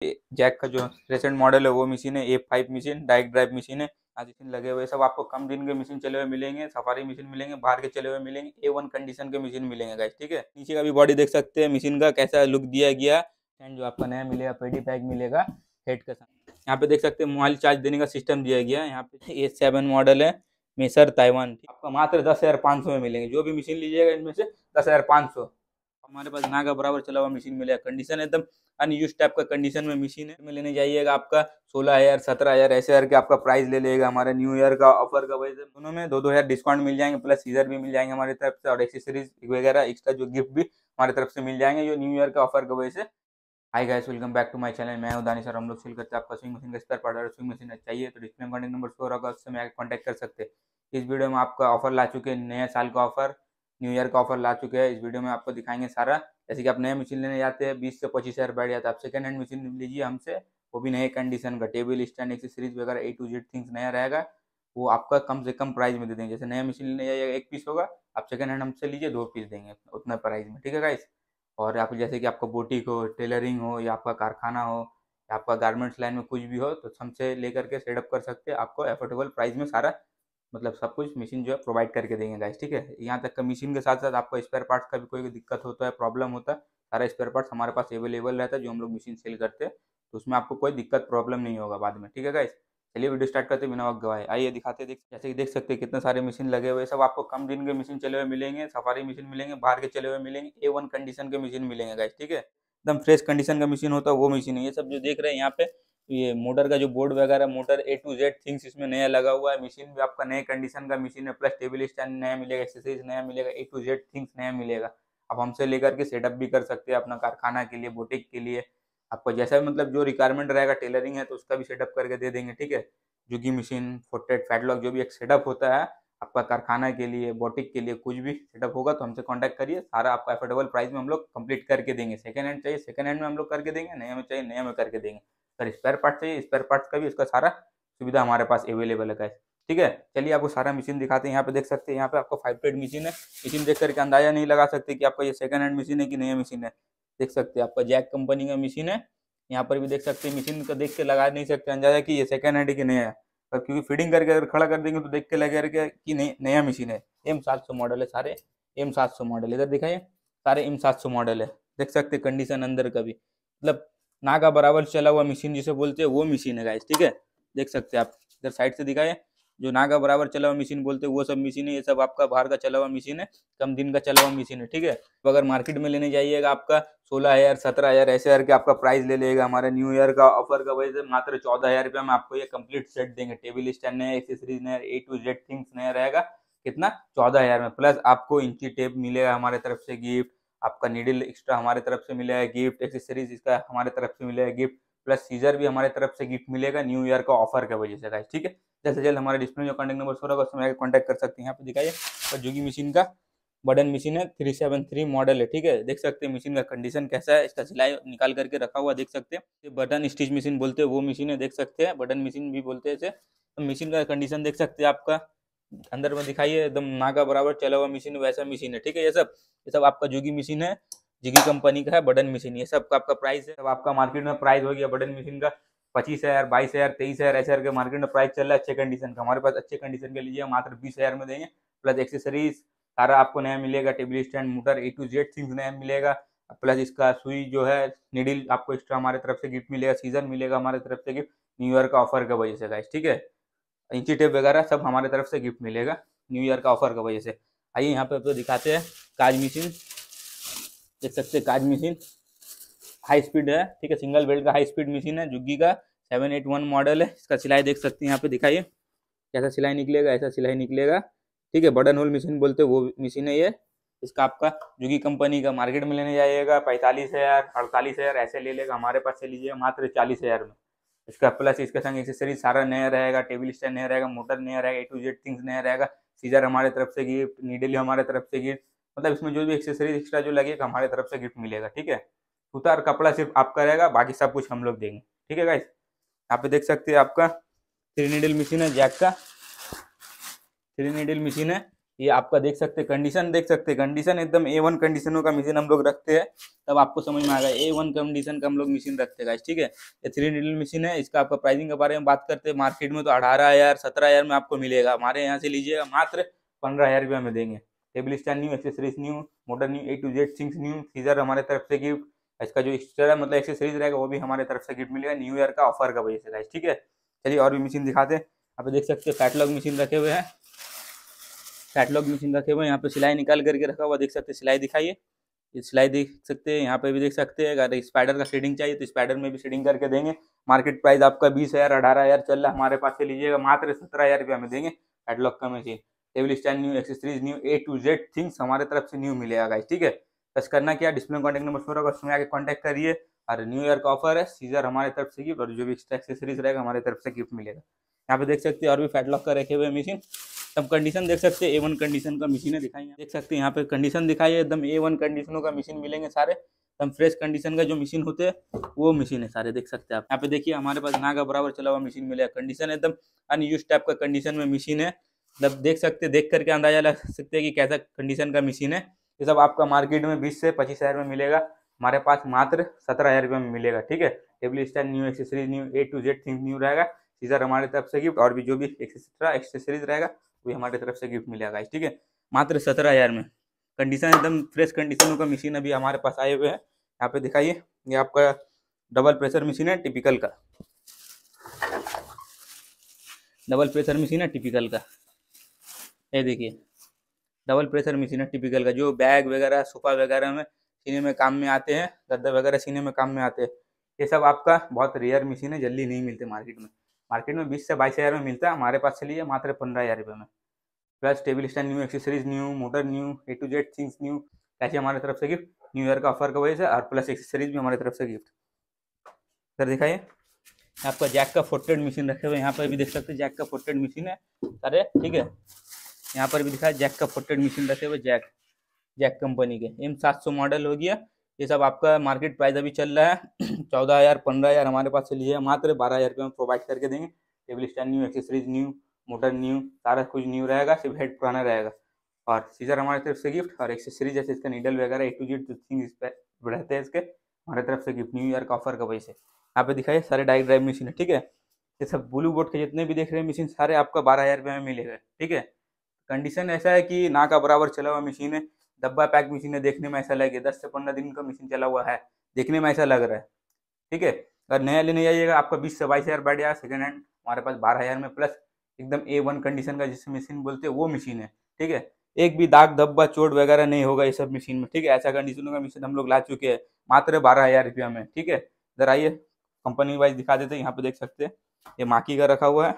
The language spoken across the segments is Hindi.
जैक का जो रिसेंट मॉडल है वो मशीन है, A5 machine, direct drive machine है। आज मशीन लगे हुए सब आपको कम दिन के मशीन चले हुए मिलेंगे, सफारी मशीन मिलेंगे, बाहर के चले हुए मिलेंगे, A1 कंडीशन के मशीन मिलेंगे गाइस, ठीक है। नीचे का भी बॉडी देख सकते हैं मशीन का कैसा लुक दिया गया, एंड जो आपका नया मिलेगा पेडी पैक मिलेगा हेड का साथ। यहाँ पे देख सकते हैं मोबाइल चार्ज देने का सिस्टम दिया गया है। यहाँ पे A7 मॉडल है, मेसर ताइवान, आपका मात्र 10,500 में मिलेंगे। जो भी मशीन लीजिएगा इनमें से 10,500। हमारे पास ना का बराबर चला हुआ मशीन मिलेगा, कंडीशन एकदम अनयूज टाइप का कंडीशन में मशीन है। में लेने जाइएगा आपका 16,000 17,000 ऐसे करके आपका प्राइस ले लेगा। हमारे न्यू ईयर का ऑफर का वजह से दोनों में 2-2 हज़ार डिस्काउंट मिल जाएंगे, प्लस सीजर भी मिल जाएंगे हमारी तरफ से, और एक्सेसरीज वगैरह एक्स्ट्रा जो गिफ्ट भी हमारी तरफ से मिल जाएंगे जो न्यू ईयर का ऑफर की वजह से। Hi guys, welcome back to my channel. मैं हूं दानिश और हम लोग सेल करते हैं आपका स्विंग मशीन का स्पेयर पार्ट। अगर स्विंग मशीन चाहिए तो डिस्प्ले में कॉन्टैक्ट नंबर शो होगा, उससे मैं कॉन्टैक्ट कर सकते हैं। इस वीडियो में आपका ऑफर ला चुके हैं, नए साल का ऑफर, न्यू ईयर का ऑफर ला चुके हैं। इस वीडियो में आपको दिखाएंगे सारा। जैसे कि आप नए मशीन लेने जाते हैं 20 से 25 हज़ार बैठ जाता है, आप सेकंड हैंड मशीन लीजिए हमसे, वो भी नए कंडीशन का, टेबल स्टैंड एक्सेसरीज वगैरह A to Z थिंग्स नया रहेगा, वो आपका कम से कम प्राइस में दे देंगे। जैसे नया मशीन लेने जाइएगा 1 पीस होगा, आप सेकंड हैंड हमसे लीजिए 2 पीस देंगे उतना प्राइस में, ठीक है गाइस। और आप जैसे कि आपका बुटीक हो, टेलरिंग हो, या आपका कारखाना हो, या आपका गारमेंट्स लाइन में कुछ भी हो, तो हमसे लेकर के सेटअप कर सकते हैं। आपको अफोर्डेबल प्राइस में सारा मतलब सब कुछ मशीन जो है प्रोवाइड करके देंगे गाइस, ठीक है। यहाँ तक का मशीन के साथ साथ आपको स्पेयर पार्ट्स का भी कोई दिक्कत होता है, प्रॉब्लम होता है, सारा स्पेयर पार्ट्स हमारे पास अवेलेबल रहता है जो हम लोग मशीन सेल करते हैं, तो उसमें आपको कोई दिक्कत प्रॉब्लम नहीं होगा बाद में, ठीक है गाइस। चलिए वीडियो स्टार्ट करते हैं बिना वक्त गवाए। आइए दिखाते हैं। जैसे कि देख सकते हैं कितने सारे मशीन लगे हुए हैं, सब आपको कम दिन के मशीन चले हुए मिलेंगे, सफारी मशीन मिलेंगे, बाहर के चले हुए मिलेंगे, A1 कंडीशन के मशीन मिलेंगे गाइस, ठीक है। एकदम फ्रेश कंडीशन का मशीन होता है वो मशीन है। ये सब जो देख रहे हैं यहाँ पे, ये मोटर का जो बोर्ड वगैरह, motor A to Z things इसमें नया लगा हुआ है। मशीन भी आपका नए कंडीशन का मशीन है, प्लस टेबल स्टैंड नया मिलेगा, एक्सेसरीज नया मिलेगा, A to Z थिंग्स नया मिलेगा। आप हमसे लेकर के सेटअप भी कर सकते हैं अपना कारखाना के लिए, बुटीक के लिए, आपको जैसा मतलब जो रिक्वायरमेंट रहेगा, टेलरिंग है तो उसका भी सेटअप करके दे देंगे, ठीक है। जुगी मशीन, फोटेड, फैटलॉक, जो भी एक सेटअप होता है आपका कारखाना के लिए, बोटिक के लिए, कुछ भी सेटअप होगा तो हमसे कांटेक्ट करिए, सारा आपका अफोर्डेबल प्राइस में हम लोग कंप्लीट करके देंगे। सेकंड हैंड चाहिए सेकंड हैंड में हम लोग करके देंगे, नए में चाहिए नए में करके देंगे। अगर स्पेयर पार्ट चाहिए स्पेयर पार्ट्स का भी इसका सारा सुविधा हमारे पास अवेलेबल है गाइस, ठीक है। चलिए आपको सारा मशीन दिखाते हैं। यहाँ पे देख सकते हैं, यहाँ पे आपको 5 प्लेट मशीन है। मशीन देख करके अंदाजा नहीं लगा सकते कि आपका ये सेकंड हैंड मशीन है कि नया मशीन है। देख सकते हैं आपका जैक कंपनी का मशीन है। यहाँ पर भी देख सकते हैं, मशीन को देख के लगा नहीं सकते अंदाजा कि ये सेकंड हैंड है कि नया है, और क्योंकि फीडिंग करके अगर खड़ा कर देंगे तो देख के लगेगा कि नहीं नया मशीन है। M700 मॉडल है, सारे M700 मॉडल, इधर दिखाइए, सारे M700 मॉडल है। देख सकते हैं कंडीशन अंदर का भी, मतलब ना का बराबर चला हुआ मशीन जिसे बोलते हैं वो मशीन है गाइस, ठीक है। देख सकते हैं आप, इधर साइड से दिखाए, जो ना का बराबर चला हुआ मशीन बोलते हैं वो सब मशीन है। ये सब आपका बाहर का चला हुआ मशीन है, कम दिन का चला हुआ मशीन है, ठीक है। तो अगर मार्केट में लेने जाइएगा आपका 16,000 17,000 ऐसे करके आपका प्राइस ले लेगा। हमारे न्यू ईयर का ऑफर का वजह से मात्र 14,000 रुपये में आपको ये कंप्लीट सेट देंगे। टेबल स्टैंड नया, एक्सेसरीज नया, A to Z थिंग्स नया रहेगा। कितना? 14,000 में, प्लस आपको इंची टेप मिलेगा हमारे तरफ से गिफ्ट, आपका नीडल एक्स्ट्रा हमारे तरफ से मिलेगा गिफ्ट, एक्सेसरीज इसका हमारे तरफ से मिलेगा गिफ्ट, प्लस सीजर भी हमारे तरफ से गिफ्ट मिलेगा न्यू ईयर का ऑफर की वजह से गाइस, ठीक है। जल्द से जल्द हमारे डिस्प्ले में जो कॉन्टैक्ट नंबर शो होगा उसमें कॉन्टैक्ट कर सकते हैं। यहाँ पे दिखाइए, और जुगी मशीन का बटन मशीन है, 373 मॉडल है, ठीक है। देख सकते हैं मशीन का कंडीशन कैसा है, इसका सिलाई निकाल करके रखा हुआ देख सकते हैं। ये बटन स्टिच मशीन बोलते हैं वो मशीन है, देख सकते हैं, बटन मशीन भी बोलते हैं इसे। तो मशीन का कंडीशन देख सकते हैं आपका अंदर में दिखाइए, एकदम ना का बराबर चला हुआ मशीन वैसा मशीन है, ठीक है। ये सब आपका जुगी मशीन है, जिगी कंपनी का है बटन मशीन। ये सब का आपका प्राइस है, अब आपका मार्केट में प्राइस हो गया बटन मशीन का 25,000 22,000 23,000 ऐसे करके मार्केट में प्राइस चल रहा है अच्छे कंडीशन का। हमारे पास अच्छे कंडीशन के लीजिए मात्र 20,000 में देंगे, प्लस एक्सेसरीज सारा आपको नया मिलेगा, table stand, motor, A to Z things नया मिलेगा, प्लस इसका सुई जो है, नीडल आपको एक्स्ट्रा हमारे तरफ से गिफ्ट मिलेगा, सीजन मिलेगा हमारे तरफ से गिफ्ट न्यू ईयर का ऑफर की वजह से गाइस, ठीक है। इंची टेप वगैरह सब हमारे तरफ से गिफ्ट मिलेगा न्यू ईयर का ऑफर की वजह से। आइए यहाँ पे आपको दिखाते हैं काज मशीन। देख सकते हैं काज मशीन हाई स्पीड है, ठीक है, सिंगल बेल्ट का हाई स्पीड मशीन है, जुग्गी का 781 मॉडल है। इसका सिलाई देख सकते हैं, यहाँ पे दिखाइए कैसा सिलाई निकलेगा, ऐसा सिलाई निकलेगा, ठीक है। बटन होल मशीन बोलते हैं वो मशीन है ये। इसका आपका जुगी कंपनी का मार्केट में लेने जाइएगा 45,000 48,000 ऐसे ले लेगा, हमारे पास से लीजिएगा मात्र 40,000 में। इसका प्लस इसके संग एक्सेसरीज सारा नया रहेगा, टेबल स्टैंड नया रहेगा, मोटर नया रहेगा, A to Z थिंग्स नया रहेगा, सीजर हमारे तरफ से गिफ्ट, नीडल हमारे तरफ से गिफ्ट, मतलब इसमें जो भी एक्सेसरीज एक्स्ट्रा जो लगेगा हमारे तरफ से गिफ्ट मिलेगा, ठीक है। सूता और कपड़ा सिर्फ आपका रहेगा, बाकी सब कुछ हम लोग देंगे, ठीक है गाइस। यहाँ पे देख सकते हैं आपका 3 नीडल मशीन है, जैक का 3 नीडल मशीन है। ये आपका देख सकते कंडीशन, देख सकते कंडीशन एकदम A1 कंडीशनों का मशीन हम लोग रखते हैं, तब आपको समझ में आएगा। A1 कंडीशन का हम लोग मशीन रखते हैं गाइस, ठीक है। ये 3 नीडल मशीन है। इसका आपका प्राइसिंग के बारे में बात करते हैं, मार्केट में तो 18,000 17,000 में आपको मिलेगा, हमारे यहाँ से लीजिएगा मात्र 15,000 रुपये में देंगे। Table stand new, accessories new, motor new, A to Z things new, सीजर हमारे तरफ से गिफ्ट। इसका जो एक्स्ट्रा मतलब एक्सेसरीज रहेगा वो भी हमारे तरफ से गिफ्ट मिलेगा, न्यू ईयर का ऑफर का वजह से गाइस, ठीक है। चलिए और भी मशीन दिखाते हैं। आप देख सकते हैं कैटलॉग मशीन रखे हुए हैं, कैटलॉग मशीन रखे हुए हैं। यहाँ पे सिलाई निकाल करके रखा हुआ, देख सकते हैं। सिलाई दिखाइए, ये सिलाई देख सकते हैं, यहाँ पे भी देख सकते हैं। अगर स्पाइडर का शेडिंग चाहिए तो स्पाइडर में भी शेडिंग करके देंगे। मार्केट प्राइस आपका 20,000 18,000 चल रहा है, हमारे पास से लीजिएगा मात्र 17,000 रुपये में देंगे कैटलॉग का machine. Table stand new, accessories new, A to Z things हमारे तरफ से न्यू मिलेगा गाइस, ठीक है। बस करना क्या, डिस्प्ले कॉन्टैक्ट नंबर शो होगा, उसमें आके कॉन्टैक्ट करिए। और न्यू ईयर का ऑफर है, सीजर हमारे तरफ से गिफ्ट, और जो भी एक्स्ट्रा एक्सेसरीज रहेगा हमारे तरफ से गिफ्ट मिलेगा। यहाँ पे देख सकते हैं और भी फैटलॉक का रखे हुए मशीन। सब कंडीशन देख सकते हैं, A1 कंडीशन का मशीन है, दिखाइए। देख सकते हैं यहाँ पे कंडीशन दिखाइए, एकदम A1 कंडीशनों का मशीन मिलेंगे सारे, एकदम फ्रेश कंडीशन का जो मशीन होते हैं वो मशीन है सारे, देख सकते हैं आप। यहाँ पे देखिए हमारे पास ना का बराबर चला हुआ मशीन मिलेगा, कंडीशन एकदम अनयूज टाइप का कंडीशन में मशीन है। मतलब देख सकते, देख करके अंदाजा लगा सकते हैं कि कैसा कंडीशन का मशीन है। ये सब आपका मार्केट में 20 से 25,000 में मिलेगा, हमारे पास मात्र 17,000 रुपये में मिलेगा, ठीक है। Table stand new, accessories new, A to Z thing new रहेगा, सीजर हमारे तरफ से गिफ्ट, और भी जो भी एक्स्ट्रा एक्सेसरीज रहेगा वो हमारे तरफ से गिफ्ट मिलेगा, ठीक है। मात्र 17,000 में कंडीशन एकदम फ्रेश कंडीशनों का मशीन अभी हमारे पास आए हुए हैं। यहाँ पे दिखाइए, ये आपका डबल प्रेशर मशीन है टिपिकल का, डबल प्रेशर मशीन है टिपिकल का। ये देखिए डबल प्रेशर मशीन है टिपिकल का, जो बैग वगैरह सोफा वगैरह में सीने में काम में आते हैं, गद्दा वगैरह सीने में काम में आते हैं। ये सब आपका बहुत रेयर मशीन है, जल्दी नहीं मिलते मार्केट में। मार्केट में 20 से 22,000 में मिलता है, हमारे पास चलिए मात्र 15,000 रुपये में। Plus table stand new, accessories new, motor new, A to Z things new, ऐसे हमारे तरफ से गिफ्ट, न्यू ईयर का ऑफर का वजह से, और प्लस एक्सेसरीज भी हमारी तरफ से गिफ्ट। सर दिखाइए, आपका जैक का फोटेड मशीन रखे हुए, यहाँ पर भी देख सकते हैं जैक का फोटेड मशीन है सारे, ठीक है। यहाँ पर भी दिखाया जैक का फोटेड मशीन रखे हुए, जैक कंपनी के M700 मॉडल हो गया। ये सब आपका मार्केट प्राइस अभी चल रहा है 14,000 15,000, हमारे पास चलिए मात्र 12,000 रुपये में प्रोवाइड करके देंगे। Table stand new, accessories new, motor new, सारा कुछ न्यू रहेगा, सिर्फ हेड पुराना रहेगा, और सीजर हमारी तरफ से गिफ्ट, और एक्सेसरीज जैसे इसका नीडल वगैरह A to Z थिंग इस पर रहते हैं इसके, हमारे तरफ से गिफ्ट, न्यू ईयर का ऑफर का वजह से। यहाँ पे दिखाइए सारे डायरेक्ट ड्राइव मशीन है, ठीक है। ये सब ब्लू बोर्ड के जितने भी देख रहे हैं मशीन सारे आपका 12,000 रुपये में मिलेगा, ठीक है। कंडीशन ऐसा है कि ना का बराबर चला हुआ मशीन है, डब्बा पैक मशीन है, देखने में ऐसा लगे 10 से 15 दिन का मशीन चला हुआ है, देखने में ऐसा लग रहा है, ठीक है। अगर नया लेने जाइएगा आपका 20 से 22,000 बैठ जाएगा, सेकंड हैंड हमारे पास 12,000 में, प्लस एकदम A1 कंडीशन का जिस मशीन बोलते हैं वो मशीन है, ठीक है। एक भी दाग धब्बा चोट वगैरह नहीं होगा ये सब मशीन में, ठीक है। ऐसा कंडीशनों का मशीन हम लोग ला चुके हैं मात्र 12,000 रुपया में, ठीक है। इधर आइए कंपनी वाइज दिखा देते हैं। यहाँ पे देख सकते हैं ये माकी का रखा हुआ है,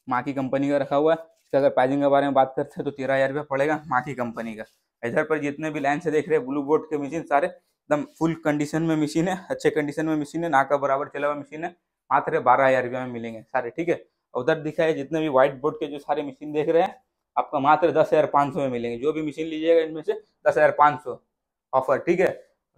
माकी कंपनी का रखा हुआ है। इसका अगर प्राइसिंग के बारे में बात करते हैं तो 13,000 रुपया पड़ेगा माकी कंपनी का। इधर पर जितने भी लाइन से देख रहे हैं ब्लू बोर्ड के मशीन सारे एकदम फुल कंडीशन में मशीन है, अच्छे कंडीशन में मशीन है, ना का बराबर चला हुआ मशीन है, मात्र 12,000 रुपया में मिलेंगे सारे, ठीक है। उधर दिखा है जितने भी व्हाइट बोर्ड के जो सारे मशीन देख रहे हैं आपका मात्र 10,500 में मिलेंगे, जो भी मशीन लीजिएगा इनमें से 10,500 ऑफर, ठीक है।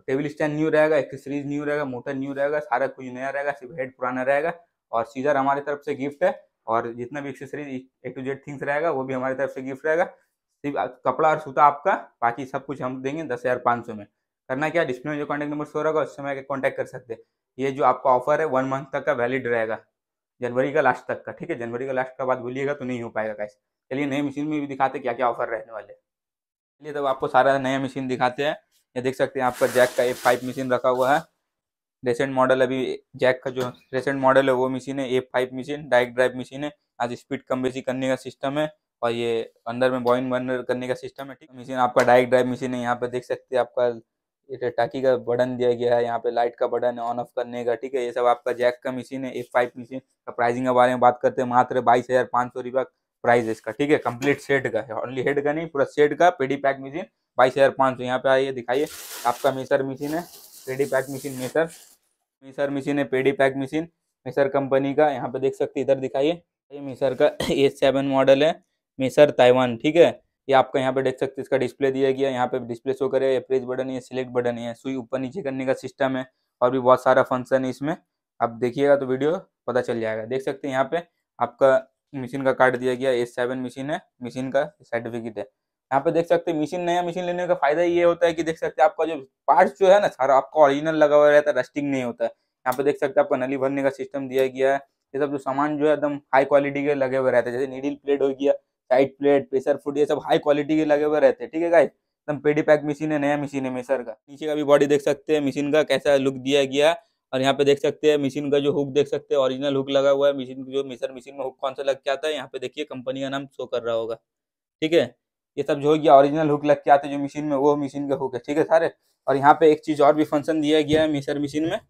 टेबल स्टैंड न्यू रहेगा, एक्सेसरीज न्यू रहेगा, मोटर न्यू रहेगा, सारा कुछ नया रहेगा, सिर्फ हेड पुराना रहेगा, और सीजर हमारी तरफ से गिफ्ट है, और जितना भी accessories A to Z things रहेगा वो भी हमारी तरफ से गिफ्ट रहेगा। सिर्फ कपड़ा और सूता आपका, बाकी सब कुछ हम देंगे 10,500 में। करना क्या, डिस्प्ले में जो कॉन्टैक्ट नंबर शो रहेगा उस समय कॉन्टैक्ट कर सकते हैं। ये जो आपका ऑफर है 1 मंथ तक का वैलिड रहेगा, जनवरी का लास्ट तक का, ठीक है। जनवरी का लास्ट का बाद बोलिएगा तो नहीं हो पाएगा गाइस। चलिए नए मशीन में भी दिखाते क्या क्या ऑफर रहने वाले। चलिए तब आपको सारा नया मशीन दिखाते हैं। ये देख सकते हैं आपका जैक का A5 मशीन रखा हुआ है, रेसेंट मॉडल, अभी जैक का जो रेसेंट मॉडल है वो मशीन है A5 machine, direct drive machine है। आज स्पीड कम बेसी करने का सिस्टम है, और ये अंदर में बॉइन बर्नर करने का सिस्टम है, ठीक। मशीन आपका डायरेक्ट ड्राइव मशीन है। यहाँ पे देख सकते हैं आपका ये टाकी का बटन दिया गया है, यहाँ पे लाइट का बटन है ऑन ऑफ करने का, ठीक है। ये सब आपका जैक का मशीन है A5 मशीन का। प्राइसिंग के बारे में बात करते हैं, मात्र 22,500 रुपया प्राइस है इसका, ठीक है। कंप्लीट सेट का है, ओनली हेड का नहीं, पूरा सेट का पेडी पैक मशीन 22,500। यहाँ पे आइए दिखाइए, आपका मेसर मशीन है, पेडी पैक मशीन मेसर मशीन है, पेडी पैक मशीन मेसर कंपनी का। यहाँ पे देख सकते हैं, इधर दिखाइए, ये मेसर का A7 मॉडल है, मेसर ताइवान, ठीक है। ये आपका यहाँ पे देख सकते हैं, इसका डिस्प्ले दिया गया, यहाँ पे डिस्प्ले शो करे, प्रेस बटन है, सिलेक्ट बटन है, सुई ऊपर नीचे करने का सिस्टम है, और भी बहुत सारा फंक्शन है इसमें। आप देखिएगा तो वीडियो पता चल जाएगा। देख सकते हैं यहाँ पे आपका मशीन का कार्ड दिया गया, S7 मशीन है, मशीन का सर्टिफिकेट है। यहाँ पे देख सकते हैं मशीन, नया मशीन लेने का फायदा ये होता है कि देख सकते हैं आपका जो पार्ट्स जो है ना सारा आपका ओरिजिनल लगा हुआ रहता है, रस्टिंग नहीं होता है। यहाँ पे देख सकते हैं आपका नली भरने का सिस्टम दिया गया है। ये सब जो सामान जो है एकदम हाई क्वालिटी के लगे हुए रहते हैं, जैसे नीडल प्लेट हो गया, साइड प्लेट, प्रेशर फुट, ये सब हाई क्वालिटी के लगे हुए रहते हैं। ठीक है गाइस, एकदम पेडी पैक मशीन है, नया मशीन है मेसर का। नीचे का भी बॉडी देख सकते हैं मशीन का कैसा लुक दिया गया है। और यहाँ पे देख सकते हैं मशीन का जो हुक देख सकते हैं, ओरिजिनल हुक लगा हुआ है। मशीन जो मेसर मशीन में हुक कौन सा लग के आता है, यहाँ पे देखिए कंपनी का नाम शो कर रहा होगा। ठीक है, ये सब जो हो गया ओरिजिनल हुक लग के आते हैं जो मशीन में, वो मशीन का हुक है। ठीक है सारे। और यहाँ पे एक चीज और भी फंक्शन दिया गया है मेसर मशीन में,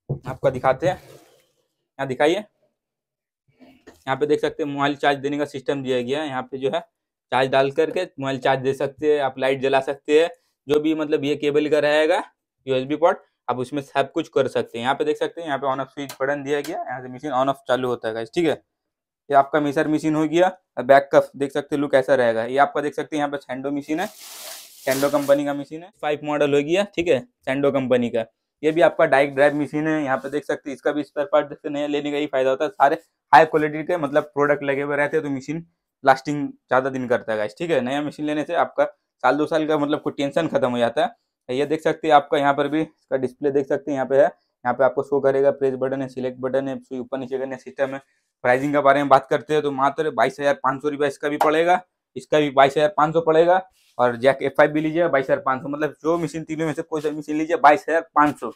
आपको दिखाते हैं। यहाँ दिखाइए, यहाँ पे देख सकते हैं मोबाइल चार्ज देने का सिस्टम दिया गया है। यहाँ पे जो है चार्ज डाल करके मोबाइल चार्ज दे सकते हैं, आप लाइट जला सकते हैं, जो भी मतलब ये केबल का रहेगा USB पोर्ट, आप उसमें सब कुछ कर सकते हैं। यहाँ पे देख सकते हैं, यहाँ पे ऑन ऑफ स्विच बटन दिया गया, यहाँ से मशीन ऑन ऑफ चालू होता है गाइस। ठीक है, ये आपका मेसर मशीन हो गया। बैक का देख सकते हैं लुक ऐसा रहेगा। ये आपका देख सकते हैं यहाँ पे सैंडो मशीन है, सैंडो कंपनी का मशीन है, 5 मॉडल हो गया। ठीक है, सैंडो कंपनी का। ये भी आपका डायरेक्ट ड्राइव मशीन है। यहाँ पे देख सकते हैं इसका भी स्पेयर पार्ट देखते नया लेने का ही फायदा होता है। सारे हाई क्वालिटी के मतलब प्रोडक्ट लगे हुए रहते हैं, तो मशीन लास्टिंग ज़्यादा दिन करता है गाइस। ठीक है, नया मशीन लेने से आपका साल 2 साल का मतलब कोई टेंशन खत्म हो जाता है। ये देख सकते हैं आपका यहाँ पर भी इसका डिस्प्ले देख सकते हैं, यहाँ पे है, यहाँ पे आपको शो करेगा, प्रेस बटन है, सिलेक्ट बटन है, ऊपर नीचे करने सिस्टम है। प्राइसिंग के बारे में बात करते हैं तो मात्र 22,500 रुपये इसका भी पड़ेगा, इसका भी 22,500 पड़ेगा। और जैक F5 भी लीजिए 22,500, मतलब जो मशीन तीनों में से कोई सा मशीन लीजिए 22,500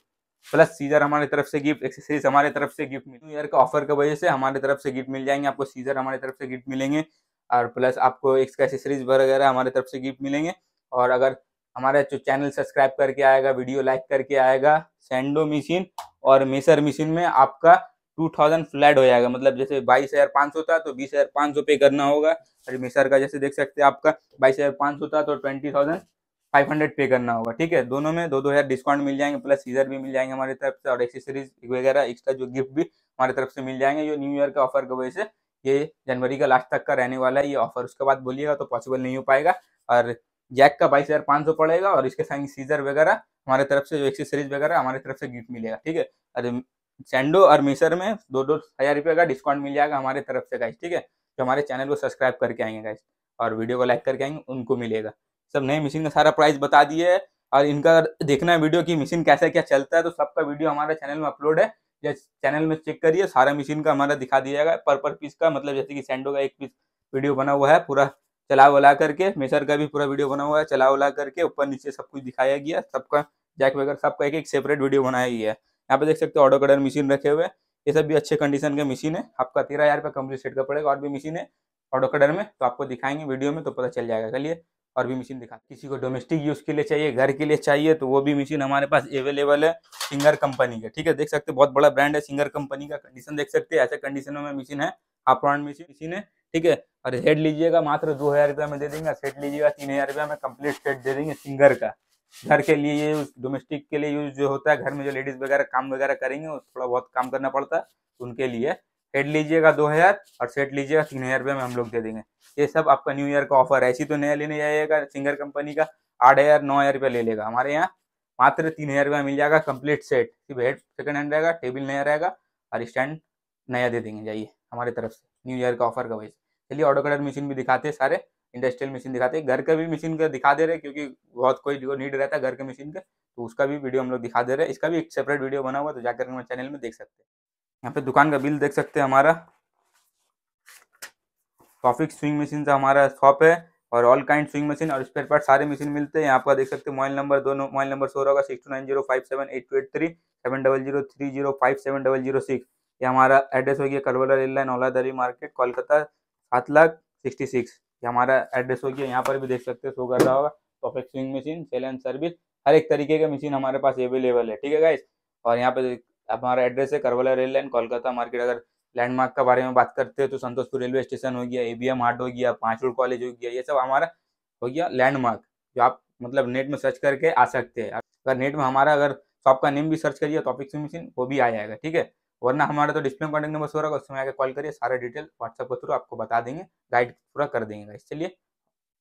प्लस सीजर हमारी तरफ से गिफ्ट, एक्सेसरीज हमारे तरफ से गिफ्ट। न्यू ईयर का ऑफर की वजह से हमारे तरफ से गिफ्ट मिल जाएंगे आपको, सीजर हमारे तरफ से गिफ्ट मिलेंगे, और प्लस आपको एक्स्ट्रा एक्सेसरीज वगैरह हमारे तरफ से गिफ्ट मिलेंगे। और अगर हमारा जो चैनल सब्सक्राइब करके आएगा, वीडियो लाइक करके आएगा, सैंडो मशीन और मेसर मशीन में आपका 2000 फ्लैट हो जाएगा। मतलब जैसे 22,500 था तो 20,500 पे करना होगा। और मेसर का जैसे देख सकते हैं आपका 22,500 था तो 20,500 पे करना होगा। ठीक है, दोनों में 2,000 डिस्काउंट मिल जाएंगे, प्लस सीजर भी मिल जाएंगे हमारी तरफ से, और एक्सेसरीज वगैरह एक्स्ट्रा जो गिफ्ट भी हमारी तरफ से मिल जाएंगे। जो न्यू ईयर का ऑफर की वजह से ये जनवरी का लास्ट तक का रहने वाला है ये ऑफर, उसके बाद बोलिएगा तो पॉसिबल नहीं हो पाएगा। और जैक का 22,500 पड़ेगा, और इसके संग सीजर वगैरह हमारे तरफ से जो एक्सेसरीज वगैरह हमारे तरफ से गिफ्ट मिलेगा। ठीक है, और सैंडो और मेसर में 2,000 रुपये का डिस्काउंट मिल जाएगा हमारे तरफ से गाइस। ठीक है, जो हमारे चैनल को सब्सक्राइब करके आएंगे गाइस और वीडियो को लाइक करके आएंगे उनको मिलेगा। सब नई मशीन का सारा प्राइस बता दिए है। और इनका देखना है वीडियो की मशीन कैसा क्या चलता है तो सबका वीडियो हमारे चैनल में अपलोड है, चैनल में चेक करिए, सारा मशीन का हमारा दिखा दिया जाएगा पर पीस का। मतलब जैसे कि सैंडो का एक पीस वीडियो बना हुआ है पूरा चला वला करके, मेसर का भी पूरा वीडियो बना हुआ है चला वला करके, ऊपर नीचे सब कुछ दिखाया गया, सबका जैक वगैरह सबका एक एक सेपरेट वीडियो बनाया गया है। यहाँ पे देख सकते हो ऑटो कटर मशीन रखे हुए, ये सब भी अच्छे कंडीशन के मशीन है। आपका 13,000 रुपये कंप्लीट सेट का पड़ेगा। और भी मशीन है ऑटो कटर में तो आपको दिखाएंगे वीडियो में तो पता चल जाएगा। चलिए और भी मशीन दिखा, किसी को डोमेस्टिक यूज के लिए चाहिए, घर के लिए चाहिए, तो वो भी मशीन हमारे पास अवेलेबल है सिंगर कंपनी के। ठीक है, देख सकते हैं बहुत बड़ा ब्रांड है सिंगर कंपनी का। कंडीशन देख सकते हैं, ऐसे कंडीशनों में मशीन है, हाफ राउंड मशीन है। ठीक है, और हेड लीजिएगा मात्र 2,000 रुपये में दे देंगे, सेट लीजिएगा 3,000 रुपये में कंप्लीट सेट दे देंगे सिंगर का। घर के लिए यूज, डोमेस्टिक के लिए यूज जो होता है, घर में जो लेडीज वगैरह काम वगैरह करेंगे वो थोड़ा बहुत काम करना पड़ता है, उनके लिए हेड लीजिएगा 2,000 और सेट लीजिएगा 3,000 रुपये में हम लोग दे देंगे। ये सब आपका न्यू ईयर का ऑफर है। ऐसी तो नया लेने जाइएगा सिंगर कंपनी का 8,000 9,000 रुपये ले लेगा, हमारे यहाँ मात्र 3,000 रुपये मिल जाएगा कंप्लीट सेट। सिर्फ हेड सेकंड हैंड रहेगा, टेबल नया रहेगा और स्टैंड नया दे देंगे। जाइए हमारी तरफ से न्यू ईयर का ऑफर का वजह से। चलिए ऑटो कटर मशीन भी दिखाते हैं, सारे इंडस्ट्रियल मशीन दिखाते हैं, घर का भी मशीन का दिखा दे रहे हैं क्योंकि बहुत कोई नीड रहता है घर के मशीन का, तो उसका भी वीडियो हम लोग दिखा दे रहे हैं। इसका भी एक सेपरेट वीडियो बना हुआ तो जाकर हमारे चैनल में देख सकते हैं। यहाँ पे दुकान का बिल देख सकते हैं, हमारा टॉपिक स्विंग मशीन से हमारा शॉप है और ऑल काइंड स्विंग मशीन और स्पेयर पार्ट सारे मशीन मिलते हैं। यहाँ पर देख सकते हैं मोबाइल नंबर, दोनों मोबाइल नंबर शो होगा 6290578283 7003057006। ये हमारा एड्रेस हो गया करवला रेल लाइन औलादारी मार्केट कोलकाता 7,66,। ये हमारा एड्रेस हो गया। यहाँ पर भी देख सकते हैं शो कर रहा होगा topic swing machine sale and service, हर एक तरीके के मशीन हमारे पास अवेलेबल है। ठीक है गाइस, और यहाँ पे हमारा एड्रेस है करवला रेल लाइन कोलकाता मार्केट। अगर लैंडमार्क का बारे में बात करते हैं तो संतोषपुर रेलवे स्टेशन हो गया, ABM हाट हो गया, 5 रोड कॉलेज हो गया, ये सब हमारा हो गया लैंडमार्क, जो आप मतलब नेट में सर्च करके आ सकते हैं। अगर नेट में हमारा अगर शॉप का नेम भी सर्च करिए टॉपिक स्विंग मशीन वो भी आ जाएगा। ठीक है, वरना हमारा तो डिस्प्ले कॉन्टेक्ट नंबर हो रहा है, उसमें आके कॉल करिए, सारा डिटेल व्हाट्सएप के थ्रू आपको बता देंगे, गाइड पूरा कर देंगे गाइस। चलिए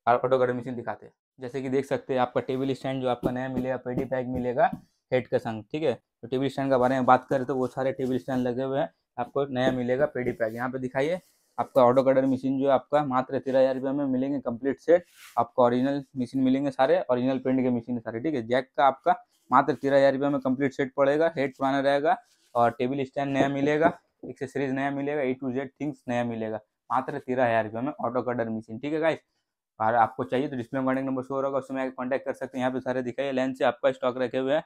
ऑटो कटर मशीन दिखाते हैं। जैसे कि देख सकते हैं आपका टेबल स्टैंड जो आपका नया मिलेगा, पेडी पैक मिलेगा हेड के संग। ठीक है, तो टेबल स्टैंड के बारे में बात करें तो वो सारे टेबल स्टैंड लगे हुए हैं, आपको नया मिलेगा पेडी पैक। यहाँ पे दिखाइए आपका ऑटो कटर मशीन जो है आपका मात्र 13,000 रुपये में मिलेंगे कंप्लीट सेट। आपको ओरिजिनल मशीन मिलेंगे, सारे ओरिजिनल प्रिंट के मशीन सारे, ठीक है। जैक का आपका मात्र 13,000 रुपये में कंप्लीट सेट पड़ेगा। हेड पुराना रहेगा और टेबल स्टैंड नया मिलेगा, एक्सेसरीज नया मिलेगा, A to Z थिंग्स नया मिलेगा मात्र 13,000 रुपये में ऑटो कटर मशीन, ठीक है गाइस। और आपको चाहिए तो डिस्प्ले में कॉन्टैक्ट नंबर शो होगा, उसमें आके कॉन्टैक्ट कर सकते हैं। यहाँ पे सारे दिखाइए लाइन से आपका स्टॉक रखे हुए हैं,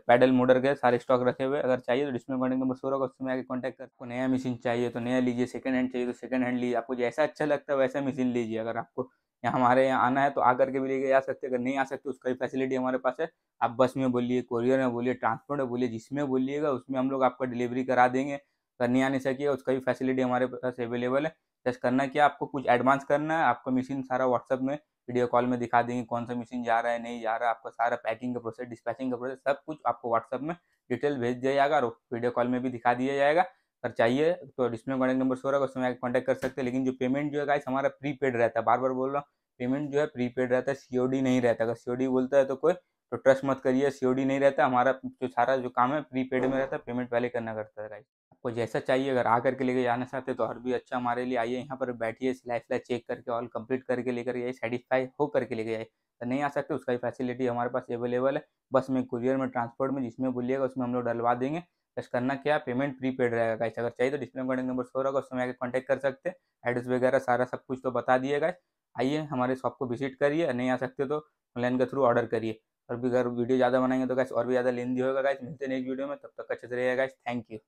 पैडल मोटर के सारे स्टॉक रखे हुए हैं। अगर चाहिए तो डिस्प्ले में कॉन्टैक्ट नंबर शो होगा, उसमें आके कॉन्टैक्ट कर। आपको नया मशीन चाहिए तो नया लीजिए, सेकंड हैंड चाहिए तो सेकंड हैंड लीजिए, आपको जैसा अच्छा लगता है वैसा मशीन लीजिए। अगर आपको यहाँ हमारे यहाँ आना है तो आकर के भी लेके जा सकते हैं, अगर नहीं आ सकते उसका भी फैसिलिटी हमारे पास है। आप बस में बोलिए, कोरियर में बोलिए, ट्रांसपोर्ट में बोलिए, जिसमें बोलिएगा उसमें हम लोग आपका डिलीवरी करा देंगे। अगर नहीं आने सकिएगा उसका भी फैसिलिटी हमारे पास अवेलेबल है। जस्ट करना क्या, आपको कुछ एडवांस करना है, आपको मशीन सारा व्हाट्सअप में वीडियो कॉल में दिखा देंगे कौन सा मशीन जा रहा है नहीं जा रहा है। आपका सारा पैकिंग का प्रोसेस, डिस्पैचिंग का प्रोसेस, सब कुछ आपको व्हाट्सअप में डिटेल भेज दिया जाएगा और वीडियो कॉल में भी दिखा दिया जाएगा। अगर चाहिए तो डिस्प्ले में कॉन्टैक्ट नंबर शो रहेगा, उसमें कॉन्टैक्ट कर सकते हैं। लेकिन जो पेमेंट जो है गाइस हमारा प्रीपेड रहता है, बार बार बोल रहा हूँ, पेमेंट जो है प्रीपेड रहता है, COD नहीं रहता। अगर COD बोलता है तो कोई तो ट्रस्ट मत करिए, COD नहीं रहता। हमारा जो सारा जो काम है प्रीपेड में रहता है, पेमेंट पहले करना करता है गाइस। आपको जैसा चाहिए, अगर आकर के लेके जाना चाहते तो और भी अच्छा हमारे लिए। आइए यहाँ पर बैठिए, सिलाई चेक करके ऑल कंप्लीट करके लेकर जाइए, सेटिस्फाई हो करके लेके जाइए। तो नहीं आ सकते उसका भी फैसिलिटी हमारे पास अवेलेबल है, बस में, कुरियर में, ट्रांसपोर्ट में, जिसमें बोलिएगा उसमें हम लोग डलवा देंगे। बस करना क्या, पेमेंट प्रीपेड रहेगा गाइस। अगर चाहिए तो डिस्प्ले में कॉन्टैक्ट नंबर शो होगा, उसमें आके कॉन्टैक्ट कर सकते हैं। एड्रेस वगैरह सारा सब कुछ तो बता दिए गाइस। आइए हमारे शॉप को विजिट करिए, नहीं आ सकते तो ऑनलाइन के थ्रू ऑर्डर करिए। और भी अगर वीडियो ज़्यादा बनाएंगे तो गाइस और भी ज़्यादा लेंदी होगा गाइस। मिलते हैं नेक्स्ट वीडियो में, तब तक अच्छे से रहिएगा गाइस। Thank you.